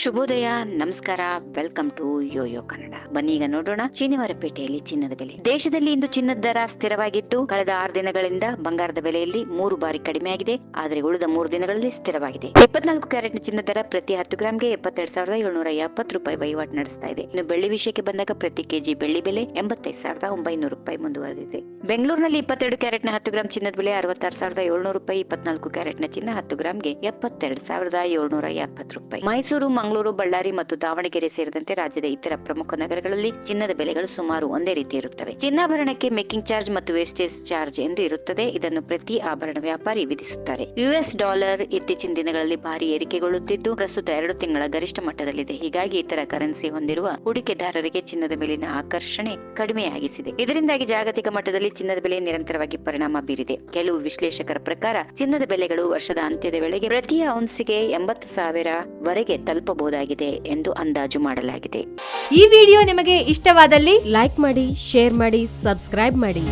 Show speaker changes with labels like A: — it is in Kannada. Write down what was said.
A: ಶುಭೋದಯ, ನಮಸ್ಕಾರ, ವೆಲ್ಕಮ್ ಟು ಯೋಯೋ ಕನ್ನಡ. ಬನ್ನಿ ಈಗ ನೋಡೋಣ ಶನಿವಾರಪೇಟೆಯಲ್ಲಿ ಚಿನ್ನದ ಬೆಲೆ. ದೇಶದಲ್ಲಿ ಇಂದು ಚಿನ್ನದ ದರ ಸ್ಥಿರವಾಗಿದ್ದು, ಕಳೆದ 6 ದಿನಗಳಿಂದ ಬಂಗಾರದ ಬೆಲೆಯಲ್ಲಿ 3 ಬಾರಿ ಕಡಿಮೆಯಾಗಿದೆ. ಆದರೆ ಉಳಿದ 3 ದಿನಗಳಲ್ಲಿ ಸ್ಥಿರವಾಗಿದೆ. 24 ಕ್ಯಾರೆಟ್ನ ಚಿನ್ನದ ದರ ಪ್ರತಿ 10 ಗ್ರಾಂಗೆ 72,770 ರೂಪಾಯಿ ವಹಿವಾಟು ನಡೆಸ್ತಾ ಇದೆ. ಇನ್ನು ಬೆಳ್ಳಿ ವಿಷಯಕ್ಕೆ ಬಂದಾಗ ಪ್ರತಿ ಕೆಜಿ ಬೆಳ್ಳಿ ಬೆಲೆ 85,900 ರೂಪಾಯಿ ಮುಂದುವರೆದಿದೆ. ಬೆಂಗಳೂರಿನಲ್ಲಿ 22 ಕ್ಯಾರೆಟ್ನ 10 ಗ್ರಾಂ ಚಿನ್ನದ ಬೆಲೆ 66,700 ರೂಪಾಯಿ. 24 ಕ್ಯಾರೆಟ್ನ ಚಿನ್ನ 10 ಗ್ರಾಂಗೆ 72,770 ರೂಪಾಯಿ. ಮೈಸೂರು, ಮಂಗಳೂರು, ಬಳ್ಳಾರಿ ಮತ್ತು ದಾವಣಗೆರೆ ಸೇರಿದಂತೆ ರಾಜ್ಯದ ಇತರ ಪ್ರಮುಖ ನಗರಗಳಲ್ಲಿ ಚಿನ್ನದ ಬೆಲೆಗಳು ಸುಮಾರು ಒಂದೇ ರೀತಿ ಇರುತ್ತವೆ. ಚಿನ್ನಾಭರಣಕ್ಕೆ ಮೇಕಿಂಗ್ ಚಾರ್ಜ್ ಮತ್ತು ವೇಸ್ಟೇಜ್ ಚಾರ್ಜ್ ಎಂದು ಇರುತ್ತದೆ. ಇದನ್ನು ಪ್ರತಿ ಆಭರಣ ವ್ಯಾಪಾರಿ ವಿಧಿಸುತ್ತಾರೆ. ಯುಎಸ್ ಡಾಲರ್ ಇತ್ತೀಚಿನ ದಿನಗಳಲ್ಲಿ ಭಾರಿ ಏರಿಕೆಗೊಳ್ಳುತ್ತಿದ್ದು, ಪ್ರಸ್ತುತ 2 ತಿಂಗಳ ಗರಿಷ್ಠ ಮಟ್ಟದಲ್ಲಿದೆ. ಹೀಗಾಗಿ ಇತರ ಕರೆನ್ಸಿ ಹೊಂದಿರುವ ಹೂಡಿಕೆದಾರರಿಗೆ ಚಿನ್ನದ ಮೇಲಿನ ಆಕರ್ಷಣೆ ಕಡಿಮೆಯಾಗಿಸಿದೆ. ಇದರಿಂದಾಗಿ ಜಾಗತಿಕ ಮಟ್ಟದಲ್ಲಿ ಚಿನ್ನದ ಬೆಲೆ ನಿರಂತರವಾಗಿ ಪರಿಣಾಮ ಬೀರಿದೆ. ಕೆಲವು ವಿಶ್ಲೇಷಕರ ಪ್ರಕಾರ ಚಿನ್ನದ ಬೆಲೆಗಳು ವರ್ಷದ ಅಂತ್ಯದ ವೇಳೆಗೆ ಪ್ರತಿ ಔನ್ಸ್ಗೆ 80,000 ವರೆಗೆ ತಲುಪಬಹುದಾಗಿದೆ ಎಂದು ಅಂದಾಜು ಮಾಡಲಾಗಿದೆ.
B: ಈ ವಿಡಿಯೋ ನಿಮಗೆ ಇಷ್ಟವಾದಲ್ಲಿ ಲೈಕ್ ಮಾಡಿ, ಶೇರ್ ಮಾಡಿ, ಸಬ್ಸ್ಕ್ರೈಬ್ ಮಾಡಿ.